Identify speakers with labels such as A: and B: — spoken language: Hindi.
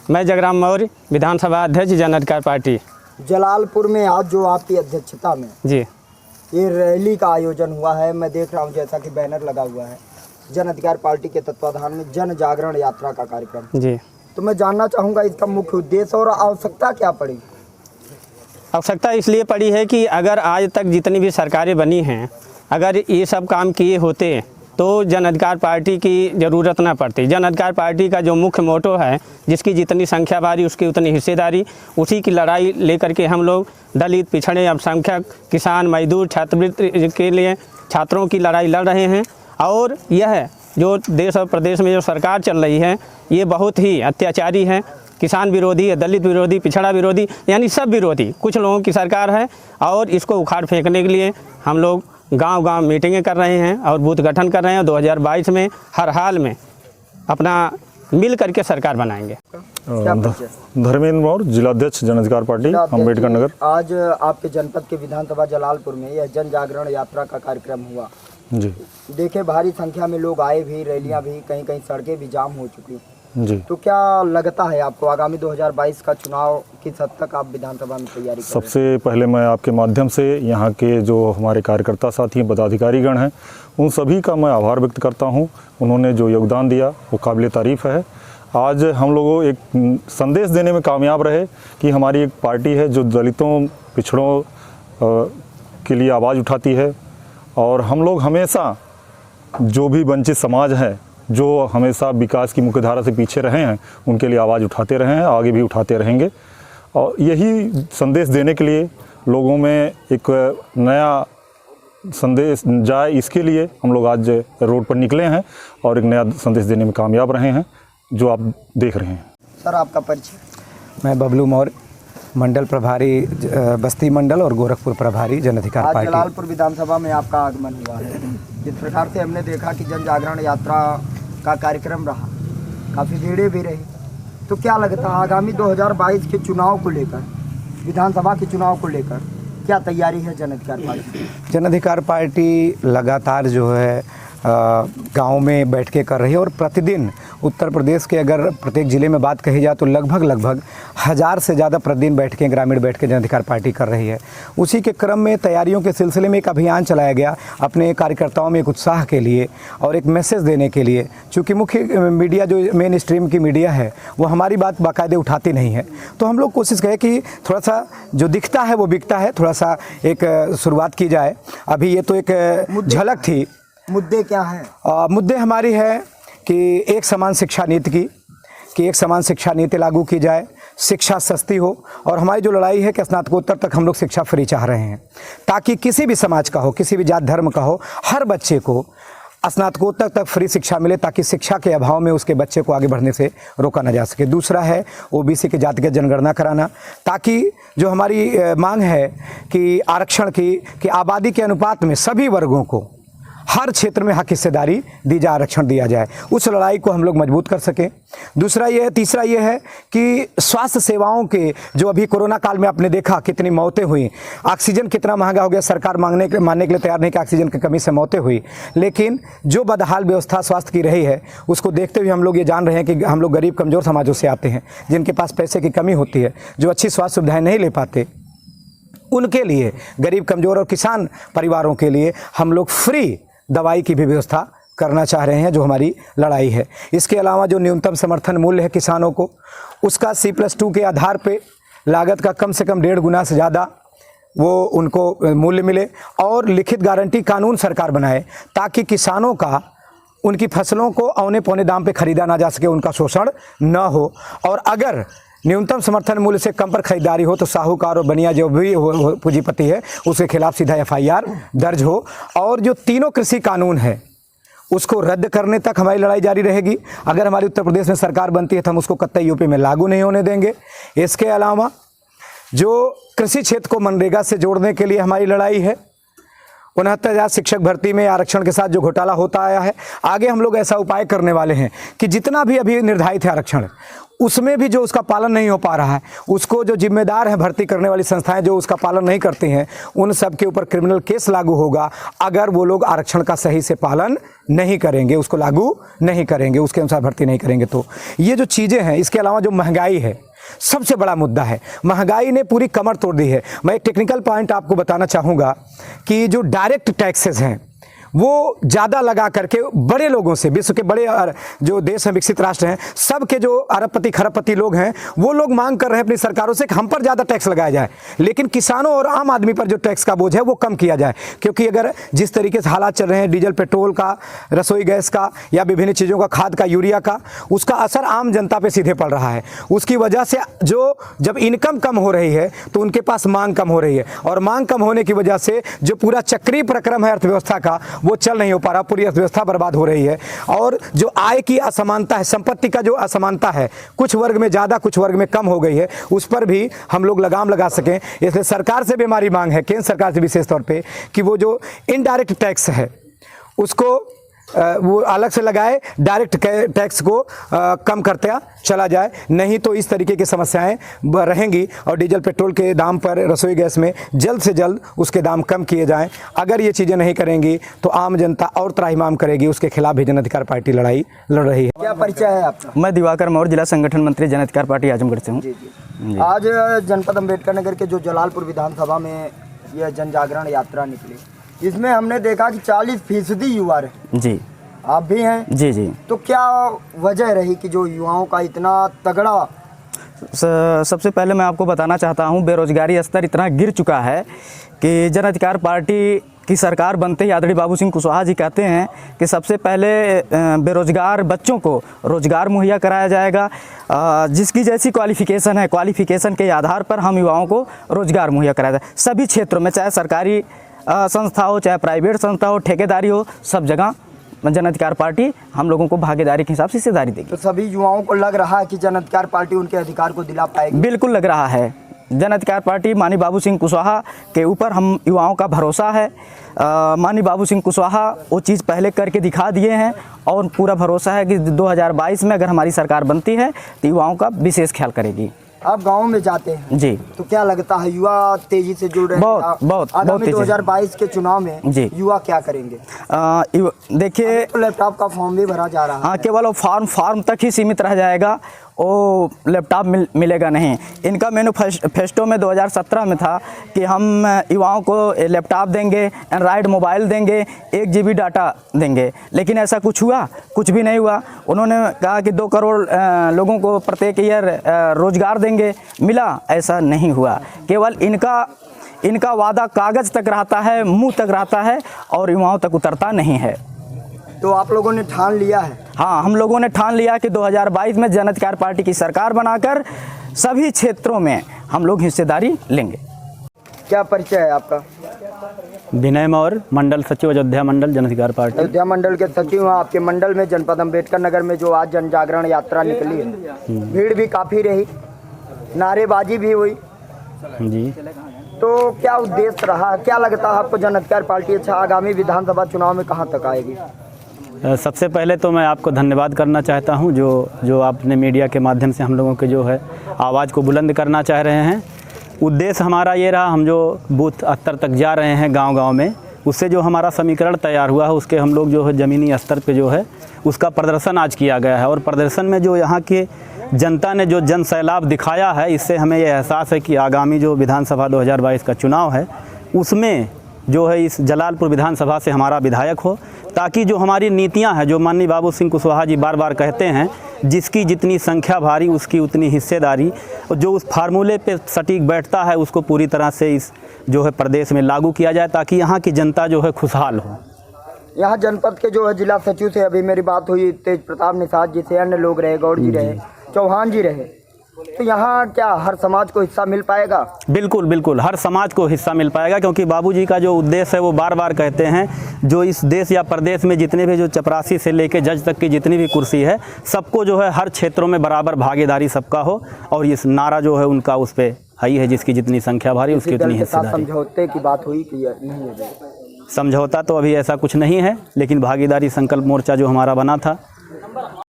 A: मैं जगराम मौर्य, विधानसभा अध्यक्ष जन अधिकार पार्टी।
B: जलालपुर में आज जो आपकी अध्यक्षता में
A: जी
B: ये रैली का आयोजन हुआ है, मैं देख रहा हूँ जैसा कि बैनर लगा हुआ है, जन अधिकार पार्टी के तत्वाधान में जन जागरण यात्रा का कार्यक्रम।
A: जी,
B: तो मैं जानना चाहूँगा इसका मुख्य उद्देश्य और आवश्यकता क्या पड़ी।
A: आवश्यकता इसलिए पड़ी है कि अगर आज तक जितनी भी सरकारें बनी हैं, अगर ये सब काम किए होते तो जन अधिकार पार्टी की ज़रूरत ना पड़ती। जन अधिकार पार्टी का जो मुख्य मोटो है, जिसकी जितनी संख्या बारी उसकी उतनी हिस्सेदारी, उसी की लड़ाई लेकर के हम लोग दलित, पिछड़े, अल्पसंख्यक, किसान, मजदूर, छात्रवृत्ति के लिए छात्रों की लड़ाई लड़ रहे हैं। और यह जो देश और प्रदेश में जो सरकार चल रही है, ये बहुत ही अत्याचारी है, किसान विरोधी है, दलित विरोधी, पिछड़ा विरोधी, यानी सब विरोधी कुछ लोगों की सरकार है। और इसको उखाड़ फेंकने के लिए हम लोग गांव-गांव मीटिंगें कर रहे हैं और बूथ गठन कर रहे हैं। 2022 में हर हाल में अपना मिल करके सरकार बनाएंगे।
C: धर्मेंद्र मौर्य, जिलाध्यक्ष जन अधिकार पार्टी, अम्बेडकर नगर।
B: आज आपके जनपद के विधानसभा जलालपुर में यह जन जागरण यात्रा का कार्यक्रम हुआ
C: जी।
B: देखे भारी संख्या में लोग आए भी, रैलियां भी, कहीं कहीं सड़कें भी जाम हो चुकी
C: जी।
B: तो क्या लगता है आपको आगामी 2022 का चुनाव किस हद तक आप विधानसभा में तैयारी कर रहे हैं?
C: सबसे पहले मैं आपके माध्यम से यहाँ के जो हमारे कार्यकर्ता साथी हैं, पदाधिकारीगण हैं, उन सभी का मैं आभार व्यक्त करता हूँ। उन्होंने जो योगदान दिया वो काबिल तारीफ़ है। आज हम लोगों एक संदेश देने में कामयाब रहे कि हमारी एक पार्टी है जो दलितों, पिछड़ों के लिए आवाज़ उठाती है। और हम लोग हमेशा जो भी वंचित समाज है, जो हमेशा विकास की मुख्यधारा से पीछे रहे हैं, उनके लिए आवाज़ उठाते रहे हैं, आगे भी उठाते रहेंगे। और यही संदेश देने के लिए लोगों में एक नया संदेश जाए, इसके लिए हम लोग आज रोड पर निकले हैं और एक नया संदेश देने में कामयाब रहे हैं, जो आप देख रहे हैं।
B: सर, आपका परिचय?
D: मैं बबलू मौर्य, मंडल प्रभारी बस्ती मंडल और गोरखपुर प्रभारी जन अधिकार पार्टी।
B: जलालपुर विधानसभा में आपका आगमन हुआ है। जिस प्रकार से हमने देखा कि जन जागरण यात्रा का कार्यक्रम रहा, काफ़ी भीड़ें भी रही, तो क्या लगता है आगामी 2022 के चुनाव को लेकर, विधानसभा के चुनाव को लेकर क्या तैयारी है जन अधिकार पार्टी?
D: जन अधिकार पार्टी लगातार जो है गाँव में बैठ के कर रही है और प्रतिदिन उत्तर प्रदेश के अगर प्रत्येक ज़िले में बात कही जाए तो लगभग 1000 से ज़्यादा प्रतिदिन बैठ के ग्रामीण बैठ के जन अधिकार पार्टी कर रही है। उसी के क्रम में तैयारियों के सिलसिले में एक अभियान चलाया गया अपने कार्यकर्ताओं में एक उत्साह के लिए और एक मैसेज देने के लिए। चूँकि मुख्य मीडिया जो मेन स्ट्रीम की मीडिया है वो हमारी बात बाकायदे उठाती नहीं है, तो हम लोग कोशिश करें कि थोड़ा सा जो दिखता है वो बिकता है, थोड़ा सा एक शुरुआत की जाए। अभी ये तो एक झलक थी।
B: मुद्दे क्या हैं?
D: मुद्दे हमारी है कि एक समान शिक्षा नीति कि एक समान शिक्षा नीति लागू की जाए, शिक्षा सस्ती हो। और हमारी जो लड़ाई है कि स्नातकोत्तर तक हम लोग शिक्षा फ्री चाह रहे हैं, ताकि किसी भी समाज का हो, किसी भी जात धर्म का हो, हर बच्चे को स्नातकोत्तर तक फ्री शिक्षा मिले, ताकि शिक्षा के अभाव में उसके बच्चे को आगे बढ़ने से रोका न जा सके। दूसरा है ओबीसी की जातिगत जनगणना कराना, ताकि जो हमारी मांग है कि आरक्षण की कि आबादी के अनुपात में सभी वर्गों को हर क्षेत्र में हक हिस्सेदारी दी जाए, आरक्षण दिया जाए, उस लड़ाई को हम लोग मजबूत कर सकें। तीसरा ये है कि स्वास्थ्य सेवाओं के जो अभी कोरोना काल में आपने देखा कितनी मौतें हुई, ऑक्सीजन कितना महंगा हो गया, सरकार मानने के लिए तैयार नहीं कि ऑक्सीजन की कमी से मौतें हुई, लेकिन जो बदहाल व्यवस्था स्वास्थ्य की रही है उसको देखते हुए हम लोग ये जान रहे हैं कि हम लोग गरीब कमज़ोर समाजों से आते हैं, जिनके पास पैसे की कमी होती है, जो अच्छी स्वास्थ्य सुविधाएँ नहीं ले पाते, उनके लिए, गरीब कमज़ोर और किसान परिवारों के लिए हम लोग फ्री दवाई की भी व्यवस्था करना चाह रहे हैं, जो हमारी लड़ाई है। इसके अलावा जो न्यूनतम समर्थन मूल्य है किसानों को, उसका C+2 के आधार पे लागत का कम से कम 1.5 गुना से ज़्यादा वो उनको मूल्य मिले, और लिखित गारंटी कानून सरकार बनाए, ताकि किसानों का उनकी फसलों को औने पौने दाम पे खरीदा ना जा सके, उनका शोषण न हो। और अगर न्यूनतम समर्थन मूल्य से कम पर खरीदारी हो तो साहूकार और बनिया जो भी पूंजीपति है उसके खिलाफ सीधा FIR दर्ज हो। और जो तीनों कृषि कानून है उसको रद्द करने तक हमारी लड़ाई जारी रहेगी। अगर हमारी उत्तर प्रदेश में सरकार बनती है तो हम उसको कतई यूपी में लागू नहीं होने देंगे। इसके अलावा जो कृषि क्षेत्र को मनरेगा से जोड़ने के लिए हमारी लड़ाई है, 69,000 शिक्षक भर्ती में आरक्षण के साथ जो घोटाला होता आया है, आगे हम लोग ऐसा उपाय करने वाले हैं कि जितना भी अभी निर्धारित है आरक्षण, उसमें भी जो उसका पालन नहीं हो पा रहा है, उसको जो जिम्मेदार है भर्ती करने वाली संस्थाएं जो उसका पालन नहीं करती हैं, उन सब के ऊपर क्रिमिनल केस लागू होगा अगर वो लोग आरक्षण का सही से पालन नहीं करेंगे, उसको लागू नहीं करेंगे, उसके अनुसार भर्ती नहीं करेंगे। तो ये जो चीज़ें हैं, इसके अलावा जो महंगाई है सबसे बड़ा मुद्दा है। महंगाई ने पूरी कमर तोड़ दी है। मैं एक टेक्निकल पॉइंट आपको बताना चाहूँगा कि जो डायरेक्ट टैक्सेस हैं वो ज़्यादा लगा करके बड़े लोगों से, विश्व के बड़े जो देश हैं, विकसित राष्ट्र हैं, सब के जो अरबपति खरबपति लोग हैं, वो लोग मांग कर रहे हैं अपनी सरकारों से कि हम पर ज़्यादा टैक्स लगाया जाए, लेकिन किसानों और आम आदमी पर जो टैक्स का बोझ है वो कम किया जाए। क्योंकि अगर जिस तरीके से हालात चल रहे हैं डीजल पेट्रोल का, रसोई गैस का या विभिन्न चीज़ों का, खाद का, यूरिया का, उसका असर आम जनता पर सीधे पड़ रहा है। उसकी वजह से जब इनकम कम हो रही है तो उनके पास मांग कम हो रही है, और मांग कम होने की वजह से जो पूरा चक्रीय प्रक्रम है अर्थव्यवस्था का वो चल नहीं हो पा रहा, पूरी अर्थव्यवस्था बर्बाद हो रही है। और जो आय की असमानता है, संपत्ति का जो असमानता है, कुछ वर्ग में ज़्यादा कुछ वर्ग में कम हो गई है, उस पर भी हम लोग लगाम लगा सकें। इसलिए सरकार से भी हमारी मांग है, केंद्र सरकार से विशेष तौर पे, कि वो जो इनडायरेक्ट टैक्स है उसको वो अलग से लगाए, डायरेक्ट टैक्स को कम करते चला जाए, नहीं तो इस तरीके की समस्याएं रहेंगी। और डीजल पेट्रोल के दाम पर, रसोई गैस में जल्द से जल्द उसके दाम कम किए जाएं। अगर ये चीज़ें नहीं करेंगी तो आम जनता और त्राहिमाम करेगी। उसके खिलाफ भी जन अधिकार पार्टी लड़ाई लड़ रही है।
B: क्या परिचय है आपका?
E: मैं दिवाकर मौर्य, जिला संगठन मंत्री जन अधिकार पार्टी आजमगढ़ से हूँ।
B: जी। आज जनपद अम्बेडकर नगर के जो जलालपुर विधानसभा में यह जन जागरण यात्रा निकली, इसमें हमने देखा कि 40% युवा रहे।
E: जी,
B: आप भी हैं?
E: जी जी।
B: तो क्या वजह रही कि जो युवाओं का इतना तगड़ा?
E: सबसे पहले मैं आपको बताना चाहता हूँ, बेरोजगारी स्तर इतना गिर चुका है कि जन अधिकार पार्टी की सरकार बनते ही आदरणीय बाबू सिंह कुशवाहा जी कहते हैं कि सबसे पहले बेरोजगार बच्चों को रोजगार मुहैया कराया जाएगा। जिसकी जैसी क्वालिफिकेशन है, क्वालिफिकेशन के आधार पर हम युवाओं को रोजगार मुहैया कराया जाए सभी क्षेत्रों में, चाहे सरकारी संस्था हो, चाहे प्राइवेट संस्था हो, ठेकेदारी हो, सब जगह जन अधिकार पार्टी हम लोगों को भागीदारी के हिसाब से हिस्सेदारी देगी।
B: तो सभी युवाओं को लग रहा है कि जन अधिकार पार्टी उनके अधिकार को दिला पाएगी?
E: बिल्कुल लग रहा है। जन अधिकार पार्टी माननीय बाबू सिंह कुशवाहा के ऊपर हम युवाओं का भरोसा है। माननीय बाबू सिंह कुशवाहा वो चीज़ पहले करके दिखा दिए हैं और पूरा भरोसा है कि 2022 में अगर हमारी सरकार बनती है तो युवाओं का विशेष ख्याल करेगी।
B: आप गांव में जाते हैं
E: जी,
B: तो क्या लगता है युवा तेजी से जुड़ रहे हैं?
E: बहुत
B: आगामी
E: तेजी।
B: 2022 के चुनाव में
E: जी,
B: युवा क्या करेंगे?
E: देखिए,
B: तो लैपटॉप का फॉर्म भी भरा जा रहा है।
E: हाँ, केवल वो फॉर्म तक ही सीमित रह जाएगा, वो लैपटॉप मिलेगा नहीं। इनका मैनिफेस्टो में 2017 में था कि हम युवाओं को लैपटॉप देंगे, एंड्रॉयड मोबाइल देंगे, 1 GB डाटा देंगे, लेकिन ऐसा कुछ हुआ? कुछ भी नहीं हुआ। उन्होंने कहा कि 2 करोड़ लोगों को प्रत्येक ईयर रोजगार देंगे, मिला? ऐसा नहीं हुआ। केवल इनका वादा कागज़ तक रहता है, मुंह तक रहता है और युवाओं तक उतरता नहीं है।
B: तो आप लोगों ने ठान लिया है?
E: हाँ, हम लोगों ने ठान लिया कि 2022 में जन अधिकार पार्टी की सरकार बनाकर सभी क्षेत्रों में हम लोग हिस्सेदारी लेंगे।
B: क्या परिचय है आपका?
F: विनय मौर्य, मंडल सचिव, अयोध्या मंडल, जन अधिकार पार्टी।
B: अयोध्या मंडल के सचिव हैं। आपके मंडल में जनपद अम्बेडकर नगर में जो आज जन जागरण यात्रा निकली है, भीड़ भी काफ़ी रही, नारेबाजी भी हुई
F: जी।
B: तो क्या उद्देश्य रहा? क्या लगता है आपको जन अधिकार पार्टी अच्छा आगामी विधानसभा चुनाव में कहाँ तक आएगी?
F: सबसे पहले तो मैं आपको धन्यवाद करना चाहता हूं जो आपने मीडिया के माध्यम से हम लोगों के जो है आवाज़ को बुलंद करना चाह रहे हैं। उद्देश्य हमारा ये रहा, हम जो बूथ स्तर तक जा रहे हैं गांव-गांव में, उससे जो हमारा समीकरण तैयार हुआ है उसके हम लोग जो है ज़मीनी स्तर पे जो है उसका प्रदर्शन आज किया गया है। और प्रदर्शन में जो यहाँ के जनता ने जो जन सैलाब दिखाया है, इससे हमें ये एहसास है कि आगामी जो विधानसभा 2022 का चुनाव है उसमें जो है इस जलालपुर विधानसभा से हमारा विधायक हो, ताकि जो हमारी नीतियां हैं, जो माननीय बाबू सिंह कुशवाहा जी बार बार कहते हैं, जिसकी जितनी संख्या भारी उसकी उतनी हिस्सेदारी, जो उस फार्मूले पे सटीक बैठता है उसको पूरी तरह से इस जो है प्रदेश में लागू किया जाए, ताकि यहाँ की जनता जो है खुशहाल हो।
B: यहाँ जनपद के जो है जिला सचिव से अभी मेरी बात हुई, तेज प्रताप निषाद जी से, अन्य लोग रहे, गौड़ जी रहे, चौहान जी रहे, तो यहाँ क्या हर समाज को हिस्सा मिल पाएगा?
F: बिल्कुल बिल्कुल, हर समाज को हिस्सा मिल पाएगा, क्योंकि बाबूजी का जो उद्देश्य है वो बार बार कहते हैं, जो इस देश या प्रदेश में जितने भी जो चपरासी से लेके जज तक की जितनी भी कुर्सी है, सबको जो है हर क्षेत्रों में बराबर भागीदारी सबका हो। और इस नारा जो है उनका उस पर हाई है, जिसकी जितनी संख्या भारी उसकी उतनी हिस्सेदारी।
B: समझौते की बात हुई कि नहीं है?
F: समझौता तो अभी ऐसा कुछ नहीं है, लेकिन भागीदारी संकल्प मोर्चा जो हमारा बना था